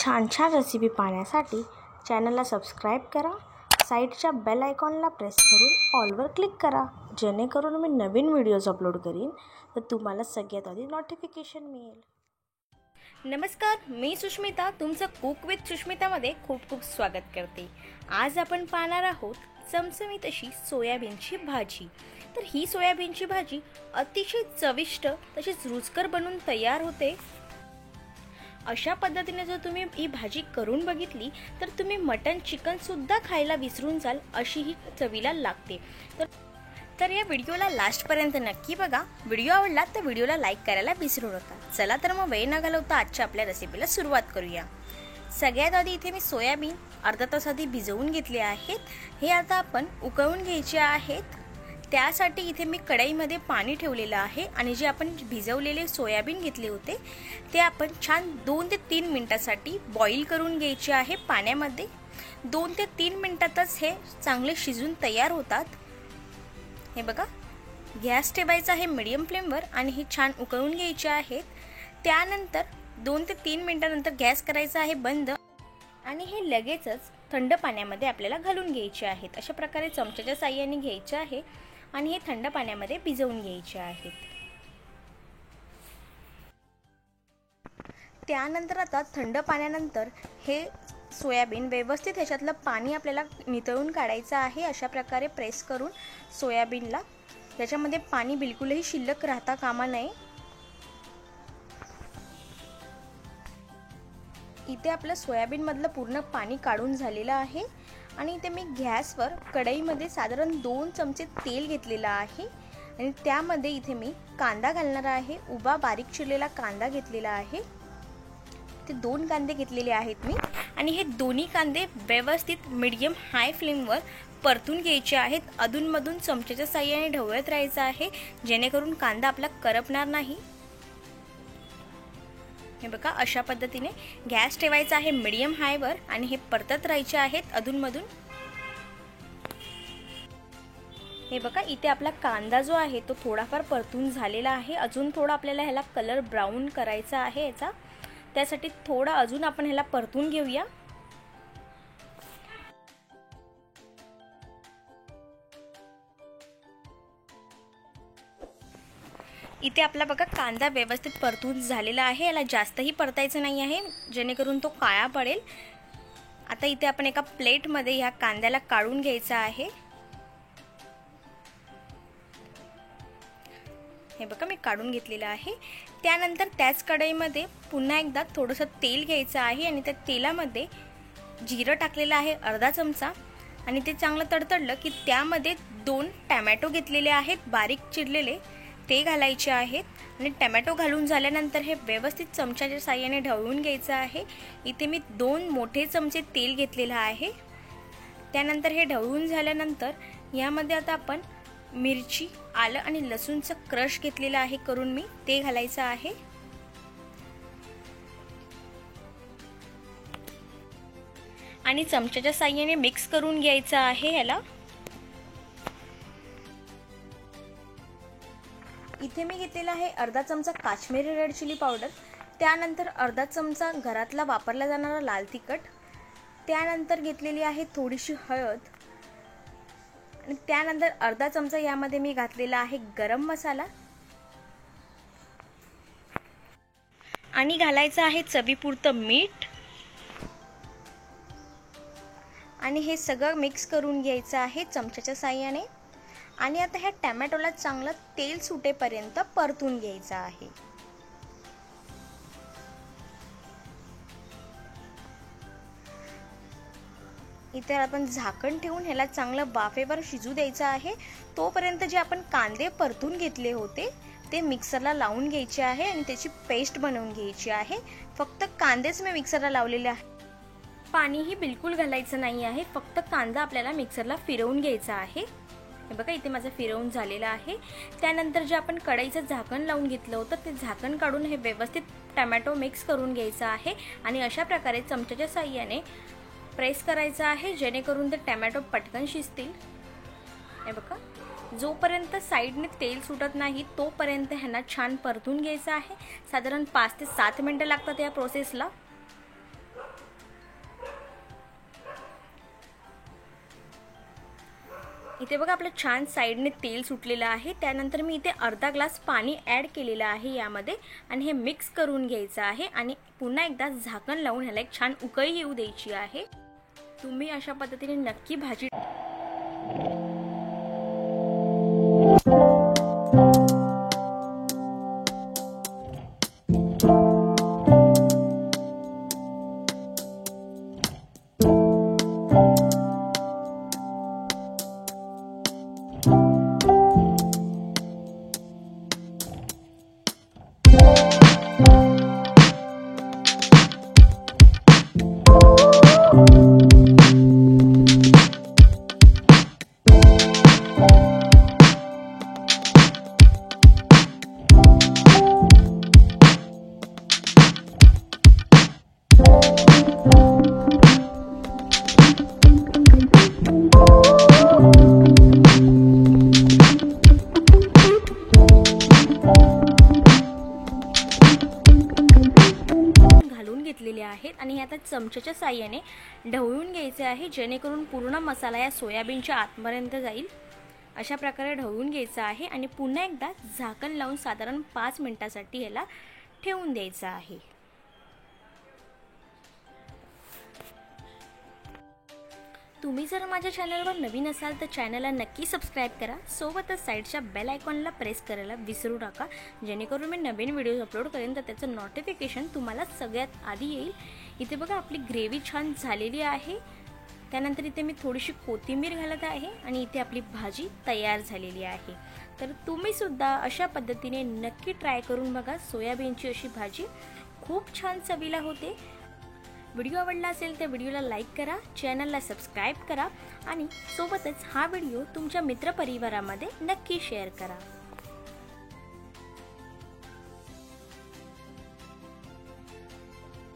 छान छान रेसिपी पाहण्यासाठी चॅनलला सबस्क्राईब करा, साईडच्या बेल आयकॉनला प्रेस करून ऑलवर क्लिक करा, जेणेकरून मी नवीन व्हिडिओज अपलोड करीन तर तुम्हाला सगळ्यात आधी नोटिफिकेशन मिळेल. नमस्कार, मी सुष्मिता तुमचं कुक विथ सुष्मितामध्ये खूप खूप स्वागत करते. आज आपण पाहणार आहोत चमचमीत अशी सोयाबीनची भाजी. तर ही सोयाबीनची भाजी अतिशय चविष्ट तसेच रुचकर बनून तयार होते. अशा पद्धतीने जर तुम्ही ही भाजी करून बघितली तर तुम्ही मटन चिकन सुद्धा खायला विसरून जाल, अशी ही चवीला लागते. तर या व्हिडिओला लास्टपर्यंत नक्की बघा. व्हिडिओ आवडला तर व्हिडिओला लाईक करायला विसरू नका. चला तर मग वेळ न घालवता आजच्या आपल्या रेसिपीला सुरुवात करूया. सगळ्यात आधी इथे मी सोयाबीन अर्धा तास आधी भिजवून घेतले आहेत. हे आता आपण उकळून घ्यायचे आहेत. त्यासाठी इथे मी कढईमध्ये पाणी ठेवलेलं आहे आणि जे आपण भिजवलेले सोयाबीन घेतले होते ते आपण छान 2 ते 3 मिनिटासाठी बॉईल करून घ्यायचे आहे पाण्यामध्ये. 2 ते 3 मिनिटातच हे चांगले शिजून तयार होतात. हे बघा, गॅस ठेवायचा आहे मीडियम फ्लेमवर आणि हे छान उकळून घ्यायचे आहेत. त्यानंतर 2 ते 3 मिनिटानंतर गॅस करायचा आहे बंद आणि हे लगेचच थंड पाण्यामध्ये आपल्याला घालून घ्यायचे आहेत. अशा प्रकारे चमच्याच्या साहाय्याने घ्यायचे आहे आणि हे थंड पाण्यामध्ये भिजवून घ्यायचे आहेत. त्यानंतर आता थंड पाण्यानंतर हे सोयाबीन व्यवस्थित ह्याच्यातलं पाणी आपल्याला नितळून काढायचं आहे. अशा प्रकारे प्रेस करून सोयाबीनला त्याच्यामध्ये पाणी बिलकुलही शिल्लक राहता कामा नये. इथे आपलं सोयाबीन मधलं पूर्ण पाणी काढून झालेलं आहे आणि इथे मी गॅसवर कढईमध्ये साधारण 2 चमचे तेल घेतलेलं आहे आणि त्यामध्ये इथे मी कांदा घालणार आहे. उभा बारीक चिरलेला कांदा घेतलेला आहे. ते 2 कांदे घेतलेले आहेत मी आणि हे दोन्ही कांदे व्यवस्थित मीडियम हाय फ्लेमवर परतून घ्यायचे आहेत. अधूनमधून चमच्याच्या साहाय्याने ढवळत राहायचं आहे, जेणेकरून कांदा आपला करपणार नाही. हे बघा, अशा पद्धतीने गॅस ठेवायचा आहे मीडियम हायवर आणि हे परतत राहायचे आहेत अधूनमधून. हे बघा, इथे आपला कांदा जो आहे तो थोडाफार परतून झालेला आहे. अजून थोडा आपल्याला ह्याला कलर ब्राऊन करायचा आहे याचा. त्यासाठी थोडा अजून आपण ह्याला परतून घेऊया. इथे आपला बघा कांदा व्यवस्थित परतून झालेला आहे. याला जास्तही परतायचं नाही आहे, जेणेकरून तो काळा पडेल. आता इथे आपण एका प्लेटमध्ये ह्या कांद्याला काढून घ्यायचा आहे. हे बघा, मी काढून घेतलेलं आहे. त्यानंतर त्याच कढईमध्ये पुन्हा एकदा थोडंसं तेल घ्यायचं आहे आणि त्या तेलामध्ये जिरं टाकलेलं आहे अर्धा चमचा आणि ते चांगलं तडतडलं की त्यामध्ये 2 टमॅटो घेतलेले आहेत बारीक चिरलेले, ते घालायचे आहेत आणि टमॅटो घालून झाल्यानंतर हे व्यवस्थित चमच्याच्या साहाय्याने ढवळून घ्यायचं आहे. इथे मी 2 मोठे चमचे तेल घेतलेलं आहे. त्यानंतर हे ढवळून झाल्यानंतर यामध्ये आता आपण मिरची, आलं आणि लसूणचं क्रश घेतलेलं आहे करून मी, ते घालायचं आहे. आणि चमच्याच्या साहाय्याने मिक्स करून घ्यायचं आहे ह्याला. इथे मी घेतलेला आहे अर्धा चमचा काश्मीरी रेड चिली पावडर. त्यानंतर अर्धा चमचा घरातला वापरला जाणारा लाल तिखट. त्यानंतर घेतलेली आहे थोडीशी हळद आणि त्यानंतर अर्धा चमचा यामध्ये मी घातलेला आहे गरम मसाला आणि घालायचं आहे चवीपुरतं मीठ आणि हे सगळं मिक्स करून घ्यायचं आहे चमच्याच्या साहाय्याने. आणि आता ह्या टमॅटोला चांगलं तेल सुटेपर्यंत परतून घ्यायचं आहे. इथे आपण झाकण ठेवून ह्याला चांगलं वाफेवर शिजू द्यायचं आहे. तोपर्यंत जे आपण कांदे परतून घेतले होते ते मिक्सरला लावून घ्यायचे आहे आणि त्याची पेस्ट बनवून घ्यायची आहे. फक्त कांदेच मी मिक्सरला लावलेले आहे, पाणीही बिलकुल घालायचं नाही आहे. फक्त कांदा आपल्याला मिक्सरला फिरवून घ्यायचा आहे. हे बघा, इथे माझं फिरवून झालेलं आहे. त्यानंतर जे आपण कढईचं झाकण लावून घेतलं होतं ते झाकण काढून हे व्यवस्थित टमॅटो मिक्स करून घ्यायचं आहे आणि अशा प्रकारे चमच्याच्या साहाय्याने प्रेस करायचं आहे, जेणेकरून ते टमॅटो पटकन शिजतील. हे बघा, जोपर्यंत साईडने तेल सुटत नाही तोपर्यंत ह्यांना छान परतून घ्यायचं आहे. साधारण 5 ते 7 मिनिटं लागतात या प्रोसेसला. इथे बघा आपलं छान साईडने तेल सुटलेलं आहे। त्यानंतर मी इथे अर्धा ग्लास पाणी ॲड केलेलं आहे यामध्ये आणि हे मिक्स करून घ्यायचं आहे आणि पुन्हा एकदा झाकण लावून ह्याला एक छान उकळी येऊ द्यायची आहे। तुम्ही अशा पद्धतीने नक्की भाजी घेतलेले आहेत आणि हे आता चमच्याच्या साहाय्याने ढवळून घ्यायचे आहे, जेणेकरून पूर्ण मसाला या सोयाबीनच्या आतपर्यंत जाईल। अशा प्रकारे ढवळून घ्यायचा आहे आणि पुन्हा एकदा झाकण लावून साधारण 5 मिनिटांसाठी याला ठेवून द्यायचं आहे। तुम्ही जर माझ्या चॅनलवर नवीन असाल तर चॅनलला नक्की सबस्क्राईब करा, सोबतच साईडच्या बेल आयकॉनला प्रेस करायला विसरू नका, जेणेकरून मी नवीन व्हिडिओज अपलोड करेन तर त्याचं नोटिफिकेशन तुम्हाला सगळ्यात आधी येईल। इथे बघा आपली ग्रेव्ही छान झालेली आहे। त्यानंतर इथे मी थोडीशी कोथिंबीर घालत आहे आणि इथे आपली भाजी तयार झालेली आहे। तर तुम्ही सुद्धा अशा पद्धतीने नक्की ट्राय करून बघा। सोयाबीनची अशी भाजी खूप छान चवीला होते। व्हिडिओ आवडला असेल तर व्हिडिओला लाईक करा, चॅनलला सबस्क्राईब करा आणि सोबतच हा व्हिडिओ तुमच्या मित्रपरिवारामध्ये नक्की शेअर करा।